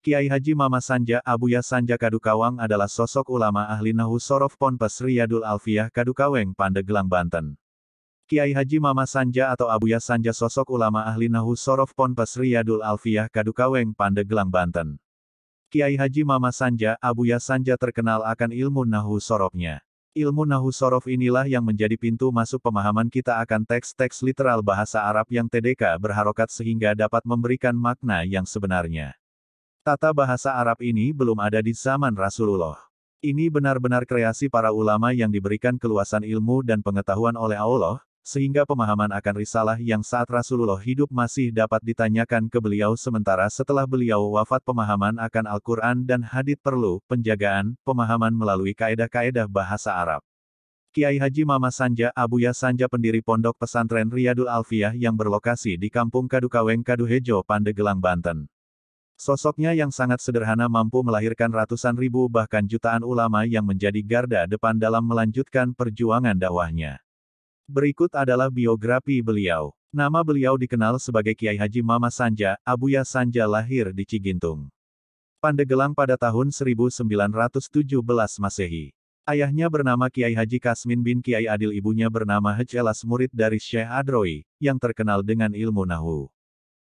Kiai Haji Mama Sanja Abuya Sanja Kadukawang adalah sosok ulama ahli Nahwu Sorof Ponpes Riyadul Alfiyah Kadukaweng Pandeglang Banten. Kiai Haji Mama Sanja atau Abuya Sanja sosok ulama ahli Nahwu Sorof Ponpes Riyadul Alfiyah Kadukaweng Pandeglang Banten. Kiai Haji Mama Sanja Abuya Sanja terkenal akan ilmu Nahwu Sorofnya. Ilmu Nahwu Sorof inilah yang menjadi pintu masuk pemahaman kita akan teks-teks literal bahasa Arab yang TDK berharokat sehingga dapat memberikan makna yang sebenarnya. Tata bahasa Arab ini belum ada di zaman Rasulullah. Ini benar-benar kreasi para ulama yang diberikan keluasan ilmu dan pengetahuan oleh Allah, sehingga pemahaman akan risalah yang saat Rasulullah hidup masih dapat ditanyakan ke beliau sementara setelah beliau wafat pemahaman akan Al-Quran dan hadits perlu penjagaan, pemahaman melalui kaedah-kaedah bahasa Arab. Kiai Haji Mama Sanja Abuya Sanja pendiri Pondok Pesantren Riyadul Alfiyah yang berlokasi di Kampung Kadukaweng Kaduhejo Pandeglang Banten. Sosoknya yang sangat sederhana mampu melahirkan ratusan ribu bahkan jutaan ulama yang menjadi garda depan dalam melanjutkan perjuangan dakwahnya. Berikut adalah biografi beliau. Nama beliau dikenal sebagai Kiai Haji Mama Sanja, Abuya Sanja lahir di Cigintung, Pandeglang pada tahun 1917 Masehi. Ayahnya bernama Kiai Haji Kasmin bin Kiai Adil, ibunya bernama Haj Elas, murid dari Syekh Adrowi, yang terkenal dengan ilmu Nahwu.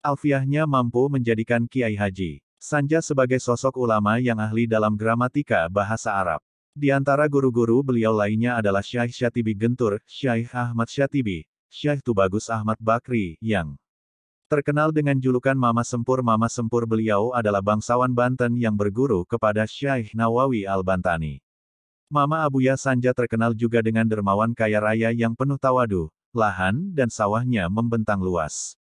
Alfiyahnya mampu menjadikan Kiai Haji Sanja sebagai sosok ulama yang ahli dalam gramatika bahasa Arab. Di antara guru-guru beliau lainnya adalah Syekh Syatibi Gentur, Syekh Ahmad Syatibi, Syekh Tubagus Ahmad Bakri, yang terkenal dengan julukan Mama Sempur. Mama Sempur beliau adalah bangsawan Banten yang berguru kepada Syekh Nawawi Al-Bantani. Mama Abuya Sanja terkenal juga dengan dermawan kaya raya yang penuh tawadu, lahan dan sawahnya membentang luas.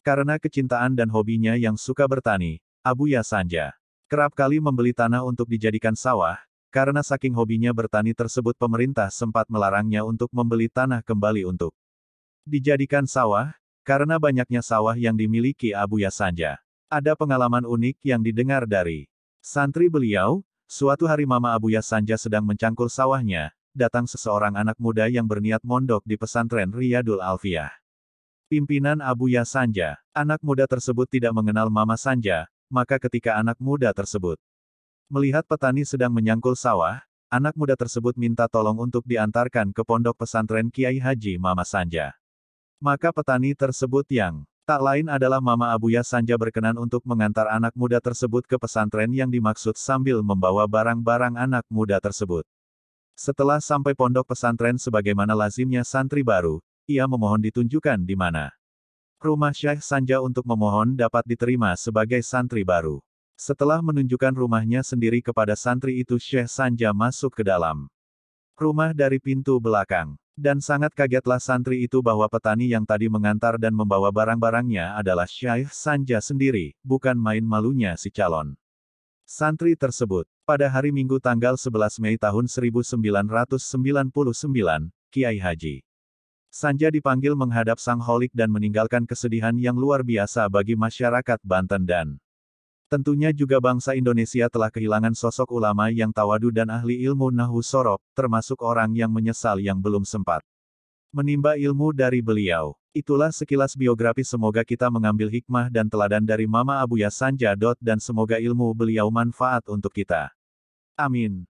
Karena kecintaan dan hobinya yang suka bertani, Abuya Sanja kerap kali membeli tanah untuk dijadikan sawah. Karena saking hobinya bertani tersebut pemerintah sempat melarangnya untuk membeli tanah kembali untuk dijadikan sawah, karena banyaknya sawah yang dimiliki Abuya Sanja. Ada pengalaman unik yang didengar dari santri beliau. Suatu hari Mama Abuya Sanja sedang mencangkul sawahnya, datang seseorang anak muda yang berniat mondok di pesantren Riyadul Alfiyah. Pimpinan Abuya Sanja. Anak muda tersebut tidak mengenal Mama Sanja, maka ketika anak muda tersebut melihat petani sedang menyangkul sawah, anak muda tersebut minta tolong untuk diantarkan ke pondok pesantren Kiai Haji Mama Sanja. Maka petani tersebut yang tak lain adalah Mama Abuya Sanja berkenan untuk mengantar anak muda tersebut ke pesantren yang dimaksud sambil membawa barang-barang anak muda tersebut. Setelah sampai pondok pesantren sebagaimana lazimnya santri baru, ia memohon ditunjukkan di mana rumah Syekh Sanja untuk memohon dapat diterima sebagai santri baru. Setelah menunjukkan rumahnya sendiri kepada santri itu, Syekh Sanja masuk ke dalam rumah dari pintu belakang. Dan sangat kagetlah santri itu bahwa petani yang tadi mengantar dan membawa barang-barangnya adalah Syekh Sanja sendiri, bukan main malunya si calon santri tersebut. Pada hari Minggu tanggal 11 Mei tahun 1999, Kiai Haji Sanja dipanggil menghadap Sang Holik dan meninggalkan kesedihan yang luar biasa bagi masyarakat Banten dan tentunya juga bangsa Indonesia telah kehilangan sosok ulama yang tawadu dan ahli ilmu Nahwu Sorof, termasuk orang yang menyesal yang belum sempat menimba ilmu dari beliau. Itulah sekilas biografi, semoga kita mengambil hikmah dan teladan dari Mama Abuya Sanja. Dan semoga ilmu beliau manfaat untuk kita. Amin.